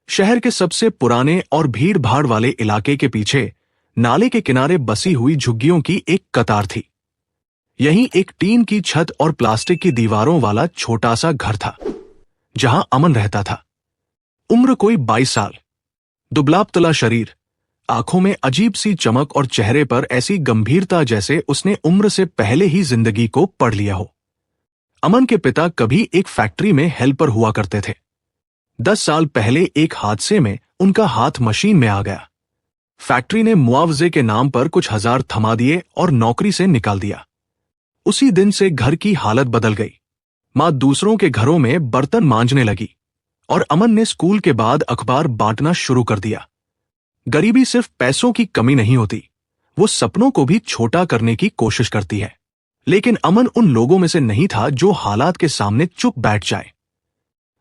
शहर के सबसे पुराने और भीड़ भाड़ वाले इलाके के पीछे नाले के किनारे बसी हुई झुग्गियों की एक कतार थी। यहीं एक टीन की छत और प्लास्टिक की दीवारों वाला छोटा सा घर था, जहां अमन रहता था। उम्र कोई 22 साल, दुबला-पतला शरीर, आंखों में अजीब सी चमक और चेहरे पर ऐसी गंभीरता जैसे उसने उम्र से पहले ही जिंदगी को पढ़ लिया हो। अमन के पिता कभी एक फैक्ट्री में हेल्पर हुआ करते थे। 10 साल पहले एक हादसे में उनका हाथ मशीन में आ गया। फैक्ट्री ने मुआवजे के नाम पर कुछ हजार थमा दिए और नौकरी से निकाल दिया। उसी दिन से घर की हालत बदल गई। मां दूसरों के घरों में बर्तन मांजने लगी और अमन ने स्कूल के बाद अखबार बांटना शुरू कर दिया। गरीबी सिर्फ पैसों की कमी नहीं होती, वो सपनों को भी छोटा करने की कोशिश करती है। लेकिन अमन उन लोगों में से नहीं था जो हालात के सामने चुप बैठ जाए।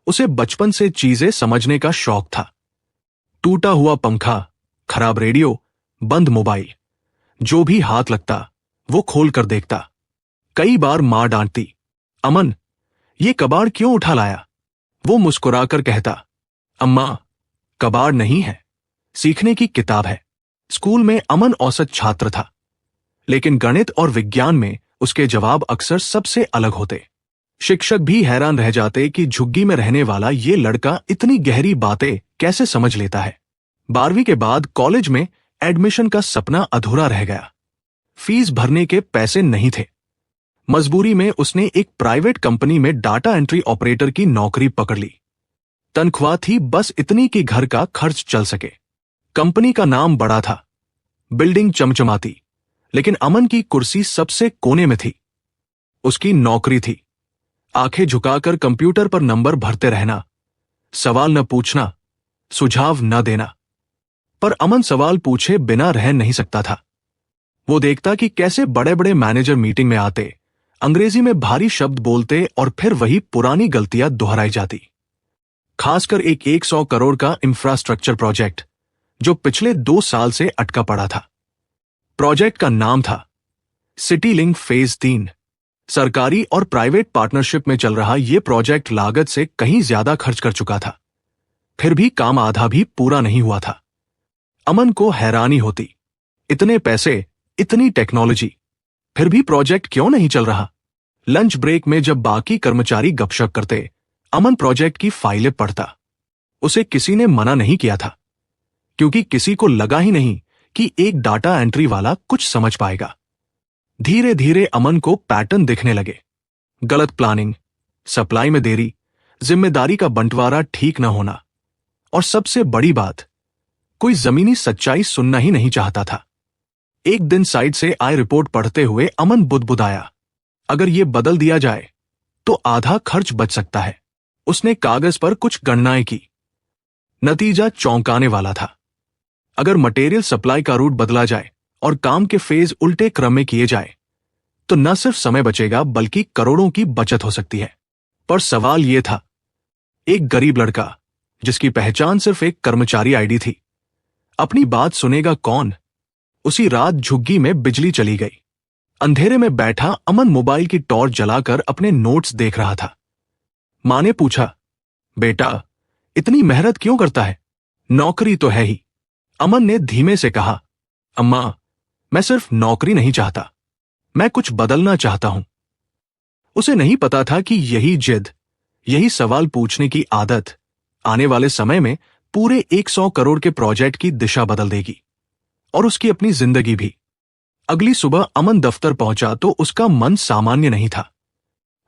उसे बचपन से चीजें समझने का शौक था। टूटा हुआ पंखा, खराब रेडियो, बंद मोबाइल, जो भी हाथ लगता वो खोल कर देखता। कई बार मां डांटती, अमन, ये कबाड़ क्यों उठा लाया? वो मुस्कुराकर कहता, अम्मा, कबाड़ नहीं है, सीखने की किताब है। स्कूल में अमन औसत छात्र था, लेकिन गणित और विज्ञान में उसके जवाब अक्सर सबसे अलग होते। शिक्षक भी हैरान रह जाते कि झुग्गी में रहने वाला ये लड़का इतनी गहरी बातें कैसे समझ लेता है। 12वीं के बाद कॉलेज में एडमिशन का सपना अधूरा रह गया। फीस भरने के पैसे नहीं थे। मजबूरी में उसने एक प्राइवेट कंपनी में डाटा एंट्री ऑपरेटर की नौकरी पकड़ ली। तनख्वाह थी बस इतनी कि घर का खर्च चल सके। कंपनी का नाम बड़ा था, बिल्डिंग चमचमाती, लेकिन अमन की कुर्सी सबसे कोने में थी। उसकी नौकरी थी आंखें झुकाकर कंप्यूटर पर नंबर भरते रहना, सवाल न पूछना, सुझाव न देना। पर अमन सवाल पूछे बिना रह नहीं सकता था। वो देखता कि कैसे बड़े बड़े मैनेजर मीटिंग में आते, अंग्रेजी में भारी शब्द बोलते और फिर वही पुरानी गलतियां दोहराई जाती। खासकर एक 100 करोड़ का इंफ्रास्ट्रक्चर प्रोजेक्ट जो पिछले 2 साल से अटका पड़ा था। प्रोजेक्ट का नाम था सिटी लिंक फेज 3। सरकारी और प्राइवेट पार्टनरशिप में चल रहा यह प्रोजेक्ट लागत से कहीं ज्यादा खर्च कर चुका था। फिर भी काम आधा भी पूरा नहीं हुआ था। अमन को हैरानी होती, इतने पैसे, इतनी टेक्नोलॉजी, फिर भी प्रोजेक्ट क्यों नहीं चल रहा? लंच ब्रेक में जब बाकी कर्मचारी गपशप करते, अमन प्रोजेक्ट की फाइलें पढ़ता। उसे किसी ने मना नहीं किया था, क्योंकि किसी को लगा ही नहीं कि एक डाटा एंट्री वाला कुछ समझ पाएगा। धीरे धीरे अमन को पैटर्न दिखने लगे। गलत प्लानिंग, सप्लाई में देरी, जिम्मेदारी का बंटवारा ठीक न होना, और सबसे बड़ी बात, कोई जमीनी सच्चाई सुनना ही नहीं चाहता था। एक दिन साइट से आय रिपोर्ट पढ़ते हुए अमन बुदबुदाया, अगर ये बदल दिया जाए तो आधा खर्च बच सकता है। उसने कागज पर कुछ गणनाएं की। नतीजा चौंकाने वाला था। अगर मटेरियल सप्लाई का रूट बदला जाए और काम के फेज उल्टे क्रम में किए जाए तो न सिर्फ समय बचेगा बल्कि करोड़ों की बचत हो सकती है। पर सवाल यह था, एक गरीब लड़का जिसकी पहचान सिर्फ एक कर्मचारी आईडी थी, अपनी बात सुनेगा कौन? उसी रात झुग्गी में बिजली चली गई। अंधेरे में बैठा अमन मोबाइल की टॉर्च जलाकर अपने नोट्स देख रहा था। मां ने पूछा, बेटा, इतनी मेहनत क्यों करता है? नौकरी तो है ही। अमन ने धीमे से कहा, अम्मा, मैं सिर्फ नौकरी नहीं चाहता, मैं कुछ बदलना चाहता हूं। उसे नहीं पता था कि यही जिद, यही सवाल पूछने की आदत आने वाले समय में पूरे 100 करोड़ के प्रोजेक्ट की दिशा बदल देगी, और उसकी अपनी जिंदगी भी। अगली सुबह अमन दफ्तर पहुंचा तो उसका मन सामान्य नहीं था।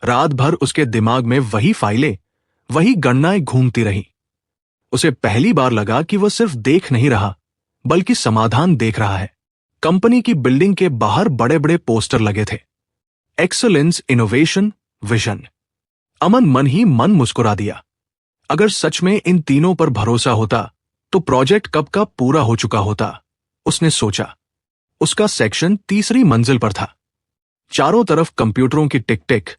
रात भर उसके दिमाग में वही फाइलें, वही गणनाएं घूमती रही। उसे पहली बार लगा कि वह सिर्फ देख नहीं रहा बल्कि समाधान देख रहा है। कंपनी की बिल्डिंग के बाहर बड़े बड़े पोस्टर लगे थे, एक्सीलेंस, इनोवेशन, विजन। अमन मन ही मन मुस्कुरा दिया। अगर सच में इन तीनों पर भरोसा होता तो प्रोजेक्ट कब का पूरा हो चुका होता, उसने सोचा। उसका सेक्शन 3री मंजिल पर था। चारों तरफ कंप्यूटरों की टिक टिक,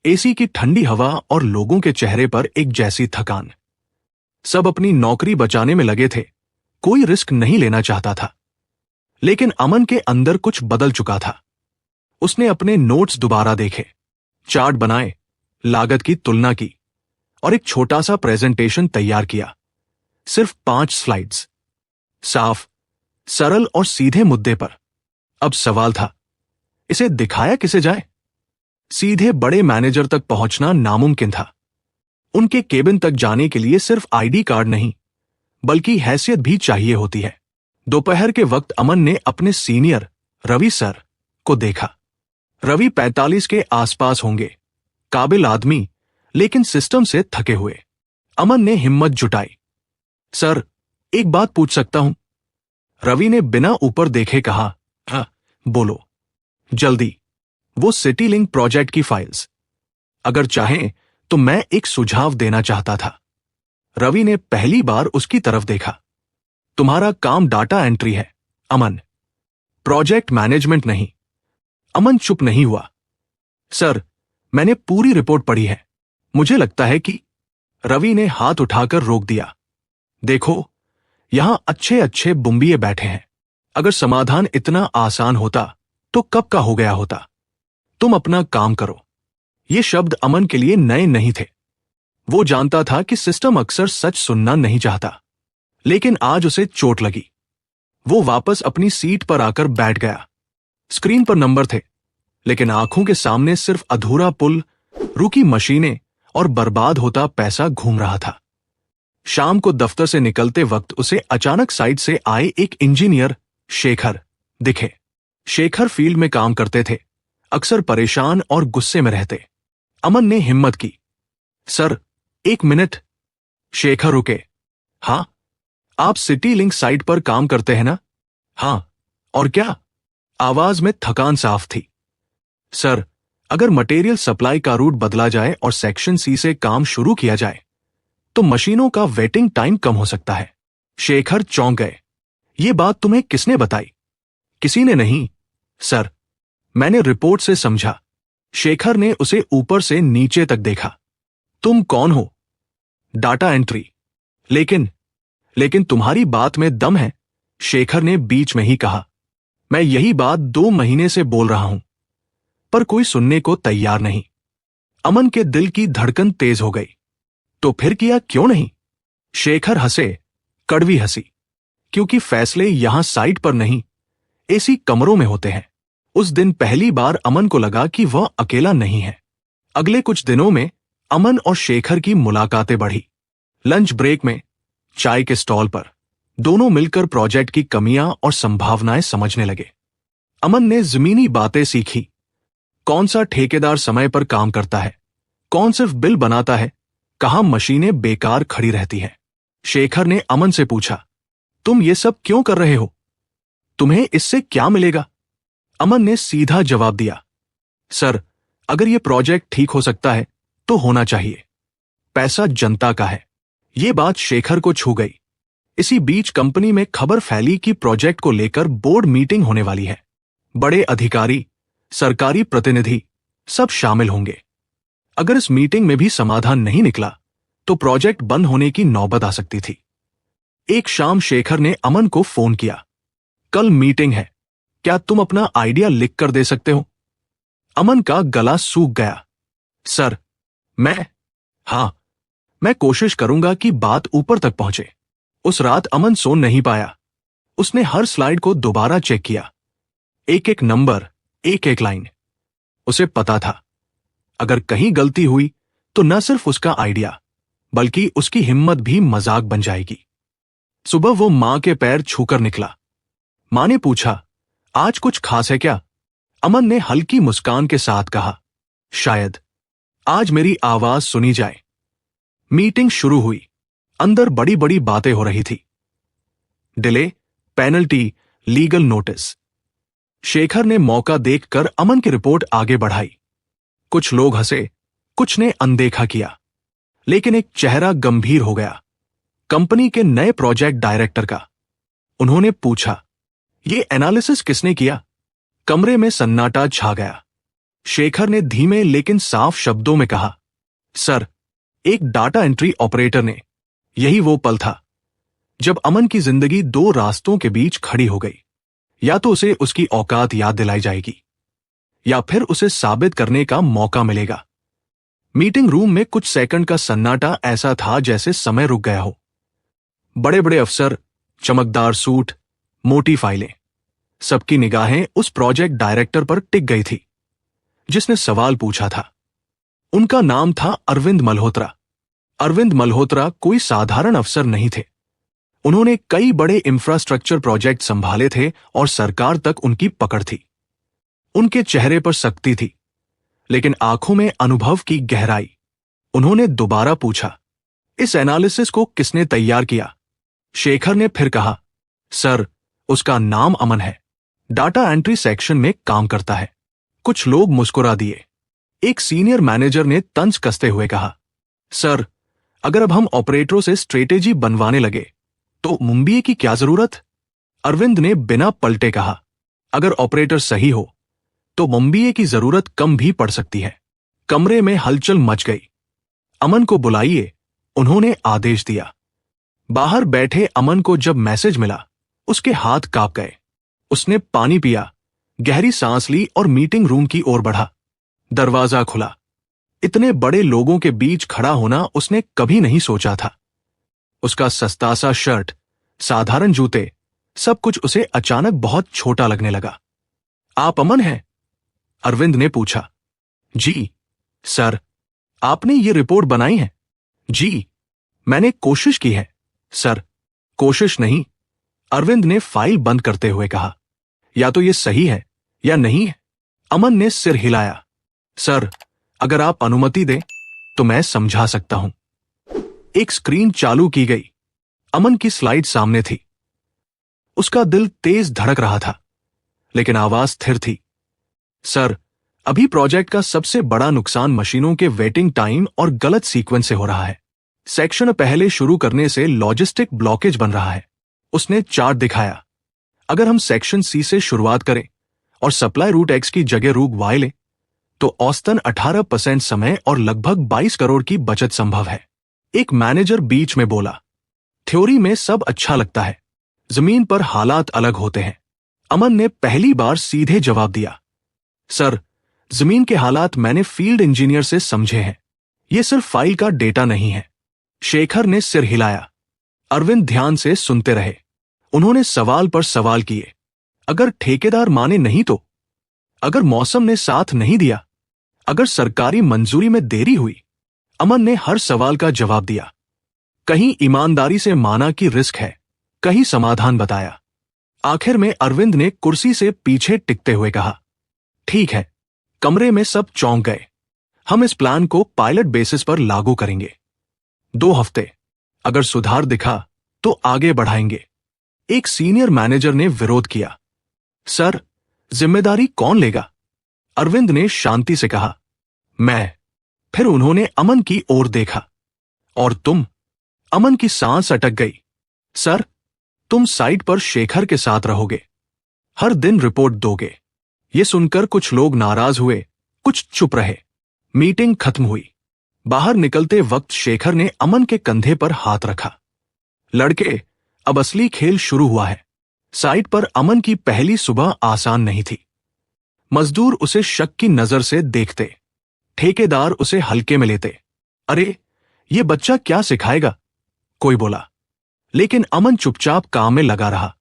एसी की ठंडी हवा और लोगों के चेहरे पर एक जैसी थकान। सब अपनी नौकरी बचाने में लगे थे, कोई रिस्क नहीं लेना चाहता था। लेकिन अमन के अंदर कुछ बदल चुका था। उसने अपने नोट्स दोबारा देखे, चार्ट बनाए, लागत की तुलना की और एक छोटा सा प्रेजेंटेशन तैयार किया। सिर्फ 5 स्लाइड्स, साफ, सरल और सीधे मुद्दे पर। अब सवाल था, इसे दिखाया किसे जाए? सीधे बड़े मैनेजर तक पहुंचना नामुमकिन था। उनके केबिन तक जाने के लिए सिर्फ आईडी कार्ड नहीं, बल्कि हैसियत भी चाहिए होती है। दोपहर के वक्त अमन ने अपने सीनियर रवि सर को देखा। रवि 45 के आसपास होंगे, काबिल आदमी, लेकिन सिस्टम से थके हुए। अमन ने हिम्मत जुटाई। सर, एक बात पूछ सकता हूं? रवि ने बिना ऊपर देखे कहा। हाँ, बोलो, जल्दी। वो सिटी लिंक प्रोजेक्ट की फाइल्स। अगर चाहें तो मैं एक सुझाव देना चाहता था। रवि ने पहली बार उसकी तरफ देखा। तुम्हारा काम डाटा एंट्री है, अमन, प्रोजेक्ट मैनेजमेंट नहीं। अमन चुप नहीं हुआ। सर, मैंने पूरी रिपोर्ट पढ़ी है। मुझे लगता है कि रवि ने हाथ उठाकर रोक दिया। देखो, यहां अच्छे अच्छे बुम्बिये बैठे हैं। अगर समाधान इतना आसान होता तो कब का हो गया होता। तुम अपना काम करो। ये शब्द अमन के लिए नए नहीं थे। वो जानता था कि सिस्टम अक्सर सच सुनना नहीं चाहता, लेकिन आज उसे चोट लगी। वो वापस अपनी सीट पर आकर बैठ गया। स्क्रीन पर नंबर थे, लेकिन आंखों के सामने सिर्फ अधूरा पुल, रुकी मशीनें और बर्बाद होता पैसा घूम रहा था। शाम को दफ्तर से निकलते वक्त उसे अचानक साइड से आए एक इंजीनियर शेखर दिखे। शेखर फील्ड में काम करते थे, अक्सर परेशान और गुस्से में रहते। अमन ने हिम्मत की। Sir, 1 minute. शेखर रुके। हाँ, आप सिटी लिंक साइट पर काम करते हैं ना? हाँ, और क्या? आवाज में थकान साफ थी। सर, अगर मटेरियल सप्लाई का रूट बदला जाए और सेक्शन सी से काम शुरू किया जाए तो मशीनों का वेटिंग टाइम कम हो सकता है। शेखर चौंक गए। ये बात तुम्हें किसने बताई? किसी ने नहीं, सर, मैंने रिपोर्ट से समझा। शेखर ने उसे ऊपर से नीचे तक देखा। तुम कौन हो? Data entry. लेकिन तुम्हारी बात में दम है, शेखर ने बीच में ही कहा। मैं यही बात 2 महीने से बोल रहा हूं, पर कोई सुनने को तैयार नहीं। अमन के दिल की धड़कन तेज हो गई। तो फिर किया क्यों नहीं? शेखर हंसे, कड़वी हंसी। क्योंकि फैसले यहां साइट पर नहीं, एसी कमरों में होते हैं। उस दिन पहली बार अमन को लगा कि वह अकेला नहीं है। अगले कुछ दिनों में अमन और शेखर की मुलाकातें बढ़ी। लंच ब्रेक में, चाय के स्टॉल पर दोनों मिलकर प्रोजेक्ट की कमियां और संभावनाएं समझने लगे। अमन ने जमीनी बातें सीखी। कौन सा ठेकेदार समय पर काम करता है, कौन सिर्फ बिल बनाता है, कहां मशीनें बेकार खड़ी रहती हैं। शेखर ने अमन से पूछा, तुम ये सब क्यों कर रहे हो? तुम्हें इससे क्या मिलेगा? अमन ने सीधा जवाब दिया, सर, अगर यह प्रोजेक्ट ठीक हो सकता है तो होना चाहिए। पैसा जनता का है। यह बात शेखर को छू गई। इसी बीच कंपनी में खबर फैली कि प्रोजेक्ट को लेकर बोर्ड मीटिंग होने वाली है। बड़े अधिकारी, सरकारी प्रतिनिधि सब शामिल होंगे। अगर इस मीटिंग में भी समाधान नहीं निकला तो प्रोजेक्ट बंद होने की नौबत आ सकती थी। एक शाम शेखर ने अमन को फोन किया। कल मीटिंग है, क्या तुम अपना आइडिया लिख कर दे सकते हो? अमन का गला सूख गया। सर, हाँ, मैं कोशिश करूंगा कि बात ऊपर तक पहुंचे। उस रात अमन सो नहीं पाया। उसने हर स्लाइड को दोबारा चेक किया, एक एक नंबर, एक एक लाइन। उसे पता था, अगर कहीं गलती हुई तो न सिर्फ उसका आइडिया बल्कि उसकी हिम्मत भी मजाक बन जाएगी। सुबह वो मां के पैर छूकर निकला। मां ने पूछा, आज कुछ खास है क्या? अमन ने हल्की मुस्कान के साथ कहा, शायद आज मेरी आवाज सुनी जाए। मीटिंग शुरू हुई। अंदर बड़ी बड़ी बातें हो रही थी। Delay, penalty, legal notice. Shekhar ने मौका देखकर अमन की रिपोर्ट आगे बढ़ाई। कुछ लोग हंसे, कुछ ने अनदेखा किया, लेकिन एक चेहरा गंभीर हो गया, कंपनी के नए प्रोजेक्ट डायरेक्टर का। उन्होंने पूछा, ये एनालिसिस किसने किया? कमरे में सन्नाटा छा गया। शेखर ने धीमे लेकिन साफ शब्दों में कहा, सर, एक डाटा एंट्री ऑपरेटर ने। यही वो पल था जब अमन की जिंदगी 2 रास्तों के बीच खड़ी हो गई। या तो उसे उसकी औकात याद दिलाई जाएगी, या फिर उसे साबित करने का मौका मिलेगा। मीटिंग रूम में कुछ सेकंड का सन्नाटा ऐसा था जैसे समय रुक गया हो। बड़े बड़े अफसर, चमकदार सूट, मोटी फाइलें। सबकी निगाहें उस प्रोजेक्ट डायरेक्टर पर टिक गई थी जिसने सवाल पूछा था। उनका नाम था अरविंद मल्होत्रा। अरविंद मल्होत्रा कोई साधारण अफसर नहीं थे। उन्होंने कई बड़े इंफ्रास्ट्रक्चर प्रोजेक्ट संभाले थे और सरकार तक उनकी पकड़ थी। उनके चेहरे पर सख्ती थी, लेकिन आंखों में अनुभव की गहराई। उन्होंने दोबारा पूछा, इस एनालिसिस को किसने तैयार किया? शेखर ने फिर कहा, सर, उसका नाम अमन है। डाटा एंट्री सेक्शन में काम करता है। कुछ लोग मुस्कुरा दिए। एक सीनियर मैनेजर ने तंज कसते हुए कहा, सर, अगर अब हम ऑपरेटरों से स्ट्रेटेजी बनवाने लगे तो मुंबई की क्या जरूरत? अरविंद ने बिना पलटे कहा, अगर ऑपरेटर सही हो तो मुंबई की जरूरत कम भी पड़ सकती है। कमरे में हलचल मच गई। अमन को बुलाइए, उन्होंने आदेश दिया। बाहर बैठे अमन को जब मैसेज मिला, उसके हाथ कांप गए। उसने पानी पिया, गहरी सांस ली और मीटिंग रूम की ओर बढ़ा। दरवाजा खुला। इतने बड़े लोगों के बीच खड़ा होना उसने कभी नहीं सोचा था। उसका सस्ता सा शर्ट, साधारण जूते, सब कुछ उसे अचानक बहुत छोटा लगने लगा। आप अमन हैं? अरविंद ने पूछा। जी सर। आपने ये रिपोर्ट बनाई है? जी, मैंने कोशिश की है सर। कोशिश नहीं, अरविंद ने फाइल बंद करते हुए कहा। या तो ये सही है या नहीं है। अमन ने सिर हिलाया। सर, अगर आप अनुमति दें तो मैं समझा सकता हूं। एक स्क्रीन चालू की गई। अमन की स्लाइड सामने थी। उसका दिल तेज धड़क रहा था, लेकिन आवाज स्थिर थी। सर, अभी प्रोजेक्ट का सबसे बड़ा नुकसान मशीनों के वेटिंग टाइम और गलत सीक्वेंस से हो रहा है। सेक्शन पहले शुरू करने से लॉजिस्टिक ब्लॉकेज बन रहा है। उसने चार्ट दिखाया। अगर हम सेक्शन सी से शुरुआत करें और सप्लाई रूट एक्स की जगह रूट वाई लें तो औसतन 18% समय और लगभग 22 करोड़ की बचत संभव है। एक मैनेजर बीच में बोला, थ्योरी में सब अच्छा लगता है, जमीन पर हालात अलग होते हैं। अमन ने पहली बार सीधे जवाब दिया, सर, जमीन के हालात मैंने फील्ड इंजीनियर से समझे हैं। यह सिर्फ फाइल का डेटा नहीं है। शेखर ने सिर हिलाया। अरविंद ध्यान से सुनते रहे। उन्होंने सवाल पर सवाल किए। अगर ठेकेदार माने नहीं तो? अगर मौसम ने साथ नहीं दिया? अगर सरकारी मंजूरी में देरी हुई? अमन ने हर सवाल का जवाब दिया। कहीं ईमानदारी से माना कि रिस्क है, कहीं समाधान बताया। आखिर में अरविंद ने कुर्सी से पीछे टिकते हुए कहा, ठीक है। कमरे में सब चौंक गए। हम इस प्लान को पायलट बेसिस पर लागू करेंगे। 2 हफ्ते, अगर सुधार दिखा तो आगे बढ़ाएंगे। एक सीनियर मैनेजर ने विरोध किया। सर, जिम्मेदारी कौन लेगा? अरविंद ने शांति से कहा, मैं। फिर उन्होंने अमन की ओर देखा। और तुम? अमन की सांस अटक गई। सर, तुम साइट पर शेखर के साथ रहोगे, हर दिन रिपोर्ट दोगे। ये सुनकर कुछ लोग नाराज हुए, कुछ चुप रहे। मीटिंग खत्म हुई। बाहर निकलते वक्त शेखर ने अमन के कंधे पर हाथ रखा। लड़के, अब असली खेल शुरू हुआ है। साइट पर अमन की पहली सुबह आसान नहीं थी। मजदूर उसे शक की नजर से देखते, ठेकेदार उसे हल्के में लेते। अरे, ये बच्चा क्या सिखाएगा? कोई बोला। लेकिन अमन चुपचाप काम में लगा रहा।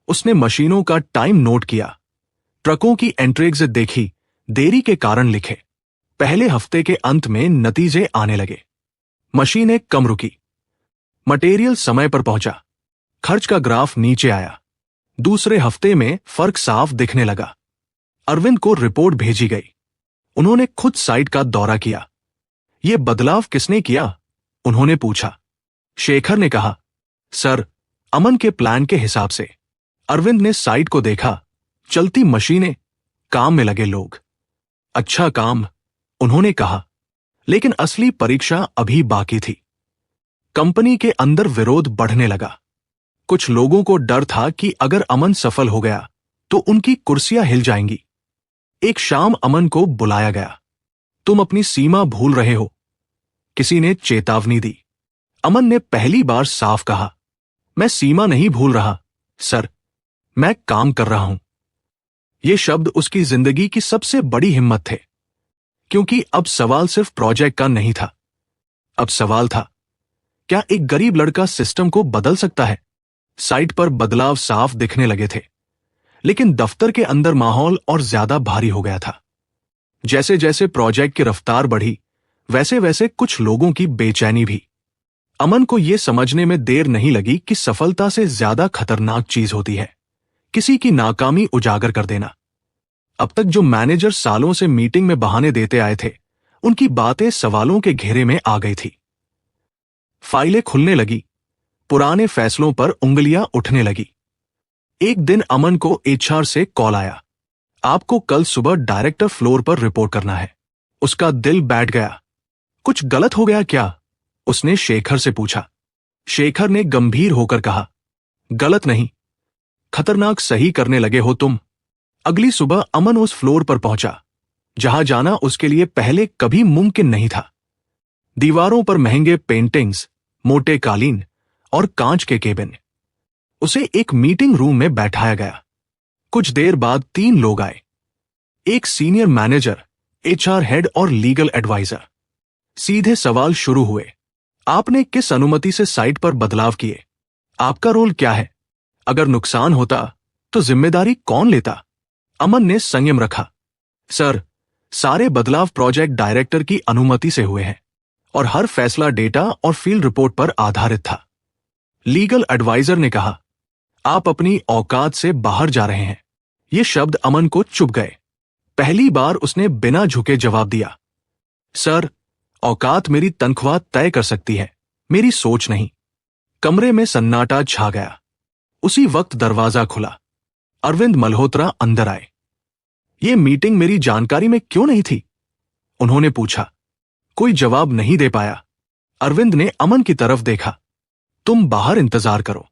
उसने मशीनों का टाइम नोट किया, ट्रकों की एंट्रीज देखी, देरी के कारण लिखे। पहले हफ्ते के अंत में नतीजे आने लगे। मशीनें कम रुकी, मटेरियल समय पर पहुंचा, खर्च का ग्राफ नीचे आया। दूसरे हफ्ते में फर्क साफ दिखने लगा। अरविंद को रिपोर्ट भेजी गई। उन्होंने खुद साइट का दौरा किया। यह बदलाव किसने किया? उन्होंने पूछा। शेखर ने कहा, सर, अमन के प्लान के हिसाब से। अरविंद ने साइट को देखा। चलती मशीनें, काम में लगे लोग। अच्छा काम, उन्होंने कहा। लेकिन असली परीक्षा अभी बाकी थी। कंपनी के अंदर विरोध बढ़ने लगा। कुछ लोगों को डर था कि अगर अमन सफल हो गया तो उनकी कुर्सियां हिल जाएंगी। एक शाम अमन को बुलाया गया। तुम अपनी सीमा भूल रहे हो, किसी ने चेतावनी दी। अमन ने पहली बार साफ कहा, मैं सीमा नहीं भूल रहा सर, मैं काम कर रहा हूं। ये शब्द उसकी जिंदगी की सबसे बड़ी हिम्मत थे, क्योंकि अब सवाल सिर्फ प्रोजेक्ट का नहीं था। अब सवाल था क्या एक गरीब लड़का सिस्टम को बदल सकता है? साइट पर बदलाव साफ दिखने लगे थे, लेकिन दफ्तर के अंदर माहौल और ज्यादा भारी हो गया था। जैसे जैसे प्रोजेक्ट की रफ्तार बढ़ी, वैसे वैसे कुछ लोगों की बेचैनी भी। अमन को यह समझने में देर नहीं लगी कि सफलता से ज्यादा खतरनाक चीज होती है किसी की नाकामी उजागर कर देना। अब तक जो मैनेजर सालों से मीटिंग में बहाने देते आए थे, उनकी बातें सवालों के घेरे में आ गई थी। फाइलें खुलने लगी, पुराने फैसलों पर उंगलियां उठने लगी। एक दिन अमन को एचआर से कॉल आया, आपको कल सुबह डायरेक्टर फ्लोर पर रिपोर्ट करना है। उसका दिल बैठ गया। कुछ गलत हो गया क्या? उसने शेखर से पूछा। शेखर ने गंभीर होकर कहा, गलत नहीं, खतरनाक सही करने लगे हो तुम। अगली सुबह अमन उस फ्लोर पर पहुंचा जहां जाना उसके लिए पहले कभी मुमकिन नहीं था। दीवारों पर महंगे पेंटिंग्स, मोटे कालीन और कांच के केबिन। उसे एक मीटिंग रूम में बैठाया गया। कुछ देर बाद 3 लोग आए, एक सीनियर मैनेजर, एचआर हेड और लीगल एडवाइजर। सीधे सवाल शुरू हुए, आपने किस अनुमति से साइट पर बदलाव किए? आपका रोल क्या है? अगर नुकसान होता तो जिम्मेदारी कौन लेता? अमन ने संयम रखा, सर, सारे बदलाव प्रोजेक्ट डायरेक्टर की अनुमति से हुए हैं और हर फैसला डेटा और फील्ड रिपोर्ट पर आधारित था। लीगल एडवाइजर ने कहा, आप अपनी औकात से बाहर जा रहे हैं। ये शब्द अमन को चुभ गए। पहली बार उसने बिना झुके जवाब दिया, सर, औकात मेरी तनख्वाह तय कर सकती है, मेरी सोच नहीं। कमरे में सन्नाटा छा गया। उसी वक्त दरवाजा खुला। अरविंद मल्होत्रा अंदर आए। ये मीटिंग मेरी जानकारी में क्यों नहीं थी? उन्होंने पूछा। कोई जवाब नहीं दे पाया। अरविंद ने अमन की तरफ देखा, तुम बाहर इंतजार करो।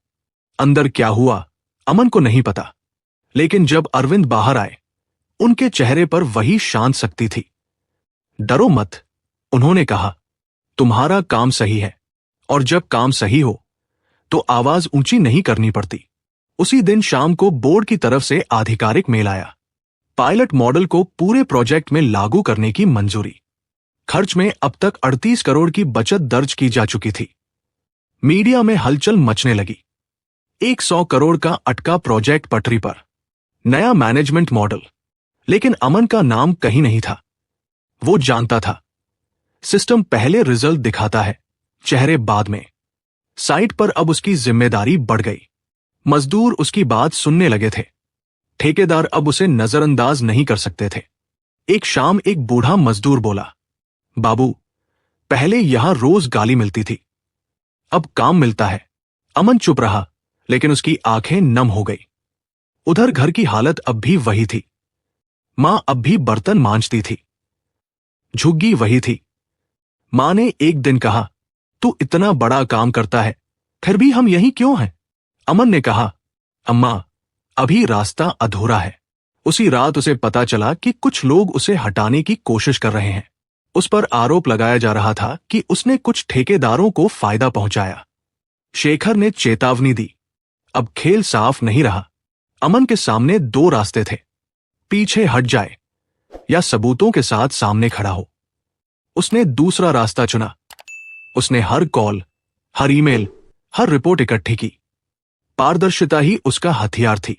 अंदर क्या हुआ अमन को नहीं पता, लेकिन जब अरविंद बाहर आए, उनके चेहरे पर वही शांत शक्ति थी। डरो मत, उन्होंने कहा, तुम्हारा काम सही है और जब काम सही हो तो आवाज ऊंची नहीं करनी पड़ती। उसी दिन शाम को बोर्ड की तरफ से आधिकारिक मेल आया। पायलट मॉडल को पूरे प्रोजेक्ट में लागू करने की मंजूरी। खर्च में अब तक 38 करोड़ की बचत दर्ज की जा चुकी थी। मीडिया में हलचल मचने लगी। 100 करोड़ का अटका प्रोजेक्ट पटरी पर। नया मैनेजमेंट मॉडल, लेकिन अमन का नाम कहीं नहीं था। वो जानता था, सिस्टम पहले रिजल्ट दिखाता है, चेहरे बाद में। साइट पर अब उसकी जिम्मेदारी बढ़ गई। मजदूर उसकी बात सुनने लगे थे। ठेकेदार अब उसे नजरअंदाज नहीं कर सकते थे। एक शाम एक बूढ़ा मजदूर बोला, बाबू, पहले यहां रोज गाली मिलती थी, अब काम मिलता है। अमन चुप रहा, लेकिन उसकी आंखें नम हो गई। उधर घर की हालत अब भी वही थी। मां अब भी बर्तन मांजती थी। झुग्गी वही थी। मां ने एक दिन कहा, तू इतना बड़ा काम करता है, फिर भी हम यहीं क्यों हैं? अमन ने कहा, अम्मा, अभी रास्ता अधूरा है। उसी रात उसे पता चला कि कुछ लोग उसे हटाने की कोशिश कर रहे हैं। उस पर आरोप लगाया जा रहा था कि उसने कुछ ठेकेदारों को फायदा पहुंचाया। शेखर ने चेतावनी दी, अब खेल साफ नहीं रहा। अमन के सामने 2 रास्ते थे, पीछे हट जाए या सबूतों के साथ सामने खड़ा हो। उसने दूसरा रास्ता चुना। उसने हर कॉल, हर ईमेल, हर रिपोर्ट इकट्ठी की। पारदर्शिता ही उसका हथियार थी।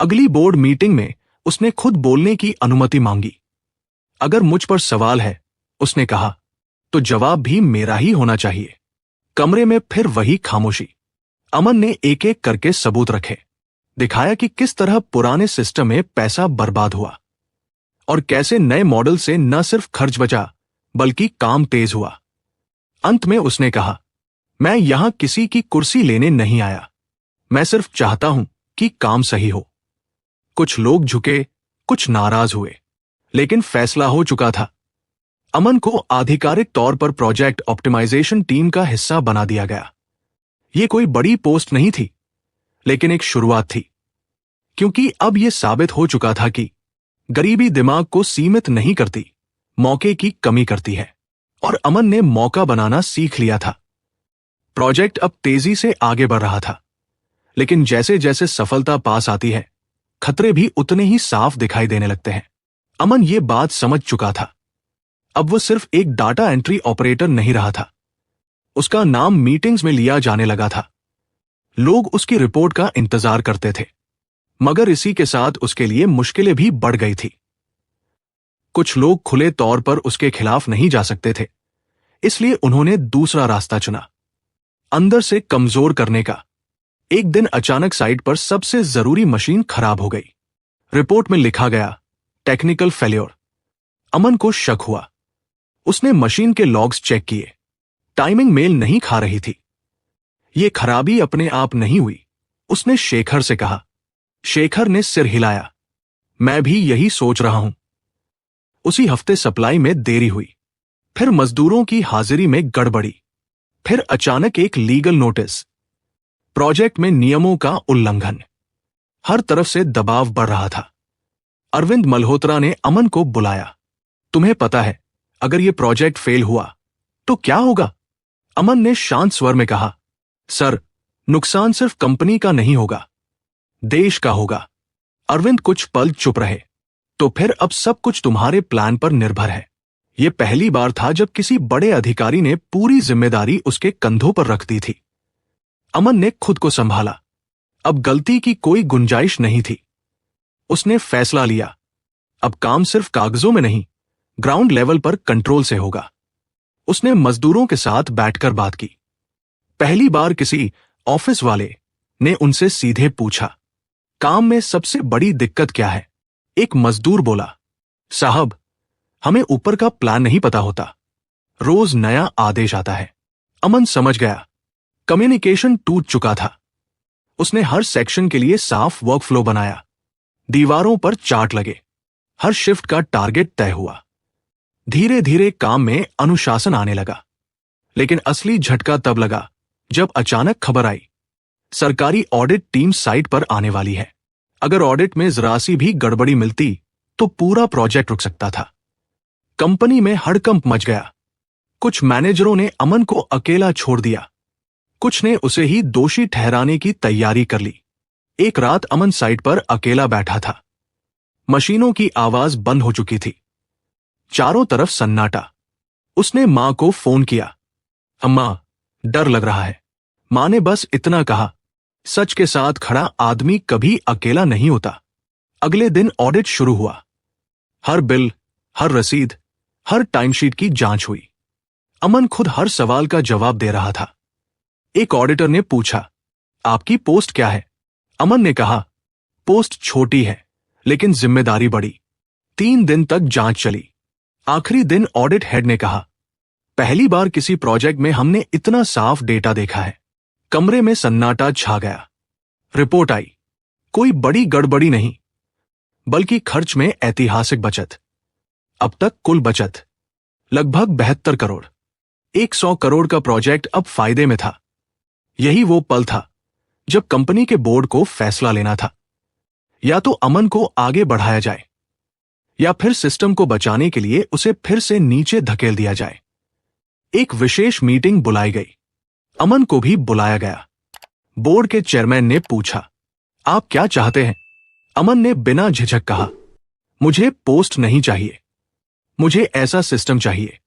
अगली बोर्ड मीटिंग में उसने खुद बोलने की अनुमति मांगी। अगर मुझ पर सवाल है, उसने कहा, तो जवाब भी मेरा ही होना चाहिए। कमरे में फिर वही खामोशी। अमन ने एक एक करके सबूत रखे, दिखाया कि किस तरह पुराने सिस्टम में पैसा बर्बाद हुआ और कैसे नए मॉडल से न सिर्फ खर्च बचा, बल्कि काम तेज हुआ। अंत में उसने कहा, मैं यहां किसी की कुर्सी लेने नहीं आया, मैं सिर्फ चाहता हूं कि काम सही हो। कुछ लोग झुके, कुछ नाराज हुए, लेकिन फैसला हो चुका था। अमन को आधिकारिक तौर पर प्रोजेक्ट ऑप्टिमाइजेशन टीम का हिस्सा बना दिया गया। यह कोई बड़ी पोस्ट नहीं थी, लेकिन एक शुरुआत थी, क्योंकि अब यह साबित हो चुका था कि गरीबी दिमाग को सीमित नहीं करती, मौके की कमी करती है। और अमन ने मौका बनाना सीख लिया था। प्रोजेक्ट अब तेजी से आगे बढ़ रहा था, लेकिन जैसे जैसे सफलता पास आती है, खतरे भी उतने ही साफ दिखाई देने लगते हैं। अमन ये बात समझ चुका था। अब वो सिर्फ एक डाटा एंट्री ऑपरेटर नहीं रहा था, उसका नाम मीटिंग्स में लिया जाने लगा था। लोग उसकी रिपोर्ट का इंतजार करते थे, मगर इसी के साथ उसके लिए मुश्किलें भी बढ़ गई थी। कुछ लोग खुले तौर पर उसके खिलाफ नहीं जा सकते थे, इसलिए उन्होंने दूसरा रास्ता चुना, अंदर से कमजोर करने का। एक दिन अचानक साइट पर सबसे जरूरी मशीन खराब हो गई। रिपोर्ट में लिखा गया, टेक्निकल फेल्योर। अमन को शक हुआ। उसने मशीन के लॉग्स चेक किए। टाइमिंग मेल नहीं खा रही थी। यह खराबी अपने आप नहीं हुई, उसने शेखर से कहा। शेखर ने सिर हिलाया। मैं भी यही सोच रहा हूं। उसी हफ्ते सप्लाई में देरी हुई, फिर मजदूरों की हाजिरी में गड़बड़ी, फिर अचानक एक लीगल नोटिस। प्रोजेक्ट में नियमों का उल्लंघन। हर तरफ से दबाव बढ़ रहा था। अरविंद मल्होत्रा ने अमन को बुलाया। तुम्हें पता है, अगर यह प्रोजेक्ट फेल हुआ तो क्या होगा? अमन ने शांत स्वर में कहा, सर, नुकसान सिर्फ कंपनी का नहीं होगा, देश का होगा। अरविंद कुछ पल चुप रहे। तो फिर अब सब कुछ तुम्हारे प्लान पर निर्भर है। यह पहली बार था जब किसी बड़े अधिकारी ने पूरी जिम्मेदारी उसके कंधों पर रख दी थी। अमन ने खुद को संभाला। अब गलती की कोई गुंजाइश नहीं थी। उसने फैसला लिया, अब काम सिर्फ कागजों में नहीं, ग्राउंड लेवल पर कंट्रोल से होगा। उसने मजदूरों के साथ बैठकर बात की। पहली बार किसी ऑफिस वाले ने उनसे सीधे पूछा, काम में सबसे बड़ी दिक्कत क्या है? एक मजदूर बोला, साहब, हमें ऊपर का प्लान नहीं पता होता, रोज नया आदेश आता है। अमन समझ गया, कम्युनिकेशन टूट चुका था। उसने हर सेक्शन के लिए साफ वर्कफ्लो बनाया। दीवारों पर चार्ट लगे, हर शिफ्ट का टारगेट तय हुआ। धीरे धीरे काम में अनुशासन आने लगा। लेकिन असली झटका तब लगा जब अचानक खबर आई, सरकारी ऑडिट टीम साइट पर आने वाली है। अगर ऑडिट में जरा सी भी गड़बड़ी मिलती तो पूरा प्रोजेक्ट रुक सकता था। कंपनी में हड़कंप मच गया। कुछ मैनेजरों ने अमन को अकेला छोड़ दिया, कुछ ने उसे ही दोषी ठहराने की तैयारी कर ली। एक रात अमन साइट पर अकेला बैठा था। मशीनों की आवाज बंद हो चुकी थी। चारों तरफ सन्नाटा। उसने मां को फोन किया, अम्मा, डर लग रहा है। मां ने बस इतना कहा, सच के साथ खड़ा आदमी कभी अकेला नहीं होता। अगले दिन ऑडिट शुरू हुआ। हर बिल, हर रसीद, हर टाइमशीट की जांच हुई। अमन खुद हर सवाल का जवाब दे रहा था। एक ऑडिटर ने पूछा, आपकी पोस्ट क्या है? अमन ने कहा, पोस्ट छोटी है लेकिन जिम्मेदारी बड़ी। 3 दिन तक जांच चली। आखिरी दिन ऑडिट हेड ने कहा, पहली बार किसी प्रोजेक्ट में हमने इतना साफ डेटा देखा है। कमरे में सन्नाटा छा गया। रिपोर्ट आई, कोई बड़ी गड़बड़ी नहीं, बल्कि खर्च में ऐतिहासिक बचत। अब तक कुल बचत लगभग 72 करोड़। 100 करोड़ का प्रोजेक्ट अब फायदे में था। यही वो पल था जब कंपनी के बोर्ड को फैसला लेना था, या तो अमन को आगे बढ़ाया जाए या फिर सिस्टम को बचाने के लिए उसे फिर से नीचे धकेल दिया जाए। एक विशेष मीटिंग बुलाई गई। अमन को भी बुलाया गया। बोर्ड के चेयरमैन ने पूछा, आप क्या चाहते हैं? अमन ने बिना झिझक कहा, मुझे पोस्ट नहीं चाहिए, मुझे ऐसा सिस्टम चाहिए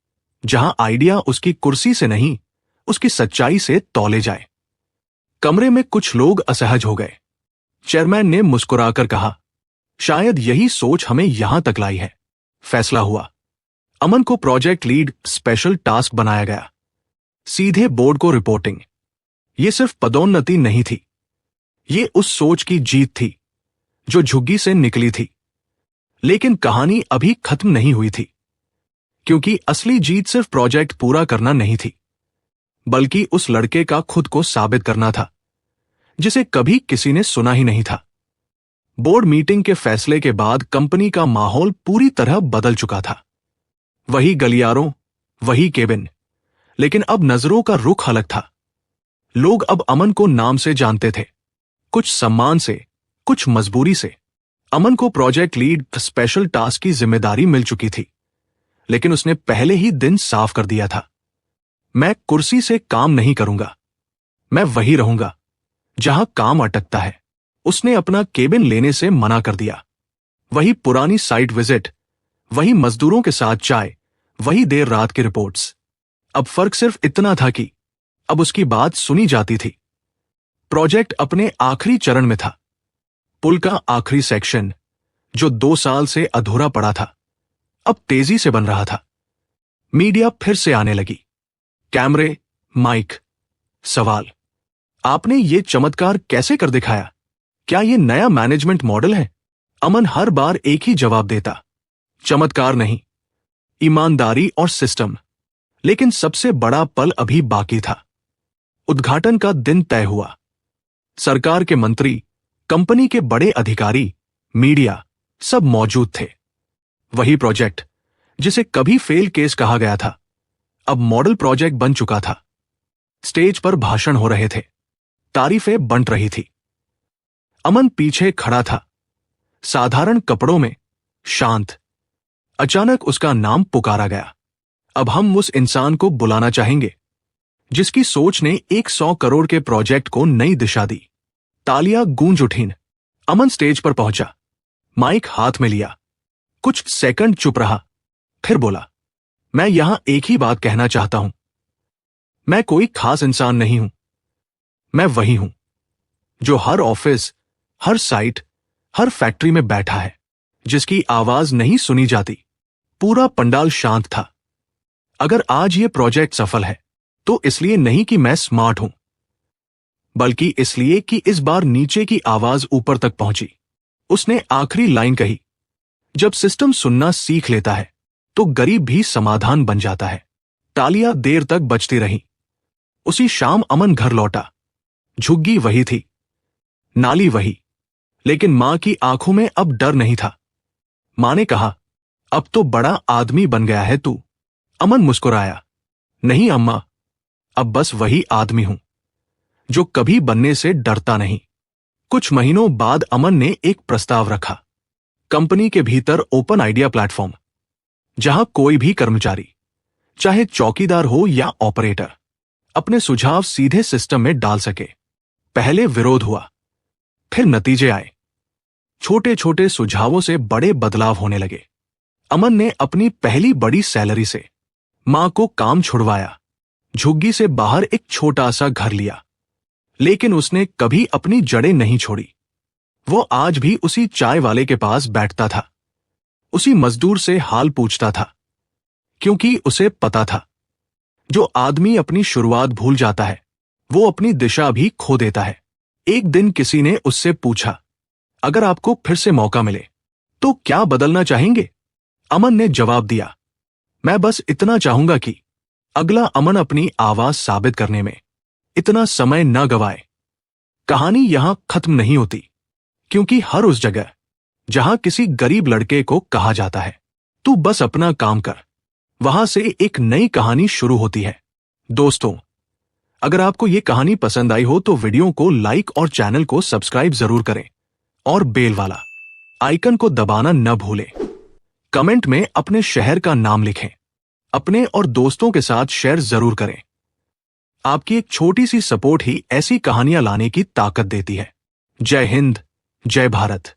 जहां आइडिया उसकी कुर्सी से नहीं, उसकी सच्चाई से तौले जाए। कमरे में कुछ लोग असहज हो गए। चेयरमैन ने मुस्कुराकर कहा, शायद यही सोच हमें यहां तक लाई है। फैसला हुआ, अमन को प्रोजेक्ट लीड स्पेशल टास्क बनाया गया। सीधे बोर्ड को रिपोर्टिंग। यह सिर्फ पदोन्नति नहीं थी, यह उस सोच की जीत थी जो झुग्गी से निकली थी। लेकिन कहानी अभी खत्म नहीं हुई थी, क्योंकि असली जीत सिर्फ प्रोजेक्ट पूरा करना नहीं थी, बल्कि उस लड़के का खुद को साबित करना था जिसे कभी किसी ने सुना ही नहीं था। बोर्ड मीटिंग के फैसले के बाद कंपनी का माहौल पूरी तरह बदल चुका था। वही गलियारों, वही केबिन, लेकिन अब नजरों का रुख अलग था। लोग अब अमन को नाम से जानते थे, कुछ सम्मान से, कुछ मजबूरी से। अमन को प्रोजेक्ट लीड स्पेशल टास्क की जिम्मेदारी मिल चुकी थी, लेकिन उसने पहले ही दिन साफ कर दिया था, मैं कुर्सी से काम नहीं करूंगा, मैं वही रहूंगा जहां काम अटकता है। उसने अपना केबिन लेने से मना कर दिया। वही पुरानी साइट विजिट, वही मजदूरों के साथ चाय, वही देर रात की रिपोर्ट्स। अब फर्क सिर्फ इतना था कि अब उसकी बात सुनी जाती थी। प्रोजेक्ट अपने आखिरी चरण में था। पुल का आखिरी सेक्शन, जो 2 साल से अधूरा पड़ा था, अब तेजी से बन रहा था। मीडिया फिर से आने लगी। कैमरे, माइक, सवाल, आपने ये चमत्कार कैसे कर दिखाया? क्या ये नया मैनेजमेंट मॉडल है? अमन हर बार एक ही जवाब देता, चमत्कार नहीं, ईमानदारी और सिस्टम। लेकिन सबसे बड़ा पल अभी बाकी था। उद्घाटन का दिन तय हुआ। सरकार के मंत्री, कंपनी के बड़े अधिकारी, मीडिया, सब मौजूद थे। वही प्रोजेक्ट जिसे कभी फेल केस कहा गया था, अब मॉडल प्रोजेक्ट बन चुका था। स्टेज पर भाषण हो रहे थे, तारीफें बंट रही थी। अमन पीछे खड़ा था, साधारण कपड़ों में, शांत। अचानक उसका नाम पुकारा गया। अब हम उस इंसान को बुलाना चाहेंगे जिसकी सोच ने 100 करोड़ के प्रोजेक्ट को नई दिशा दी। तालियां गूंज उठीं। अमन स्टेज पर पहुंचा, माइक हाथ में लिया, कुछ सेकंड चुप रहा, फिर बोला, मैं यहां एक ही बात कहना चाहता हूं। मैं कोई खास इंसान नहीं हूं। मैं वही हूं जो हर ऑफिस, हर साइट, हर फैक्ट्री में बैठा है, जिसकी आवाज नहीं सुनी जाती। पूरा पंडाल शांत था। अगर आज ये प्रोजेक्ट सफल है तो इसलिए नहीं कि मैं स्मार्ट हूं, बल्कि इसलिए कि इस बार नीचे की आवाज ऊपर तक पहुंची। उसने आखिरी लाइन कही, जब सिस्टम सुनना सीख लेता है तो गरीब भी समाधान बन जाता है। तालियां देर तक बजती रहीं। उसी शाम अमन घर लौटा। झुग्गी वही थी, नाली वही, लेकिन मां की आंखों में अब डर नहीं था। मां ने कहा, अब तो बड़ा आदमी बन गया है तू। अमन मुस्कुराया, नहीं अम्मा, अब बस वही आदमी हूं जो कभी बनने से डरता नहीं। कुछ महीनों बाद अमन ने एक प्रस्ताव रखा। कंपनी के भीतर ओपन आइडिया प्लेटफॉर्म, जहां कोई भी कर्मचारी, चाहे चौकीदार हो या ऑपरेटर, अपने सुझाव सीधे सिस्टम में डाल सके। पहले विरोध हुआ, फिर नतीजे आए। छोटे छोटे सुझावों से बड़े बदलाव होने लगे। अमन ने अपनी पहली बड़ी सैलरी से मां को काम छुड़वाया, झुग्गी से बाहर एक छोटा सा घर लिया। लेकिन उसने कभी अपनी जड़ें नहीं छोड़ी। वो आज भी उसी चाय वाले के पास बैठता था, उसी मजदूर से हाल पूछता था, क्योंकि उसे पता था, जो आदमी अपनी शुरुआत भूल जाता है वो अपनी दिशा भी खो देता है। एक दिन किसी ने उससे पूछा, अगर आपको फिर से मौका मिले तो क्या बदलना चाहेंगे? अमन ने जवाब दिया, मैं बस इतना चाहूंगा कि अगला अमन अपनी आवाज साबित करने में इतना समय न गवाए। कहानी यहां खत्म नहीं होती, क्योंकि हर उस जगह जहां किसी गरीब लड़के को कहा जाता है, तू बस अपना काम कर, वहां से एक नई कहानी शुरू होती है। दोस्तों, अगर आपको यह कहानी पसंद आई हो तो वीडियो को लाइक और चैनल को सब्सक्राइब जरूर करें और बेल वाला आइकन को दबाना न भूलें। कमेंट में अपने शहर का नाम लिखें। अपने और दोस्तों के साथ शेयर जरूर करें। आपकी एक छोटी सी सपोर्ट ही ऐसी कहानियां लाने की ताकत देती है। जय हिंद, जय भारत।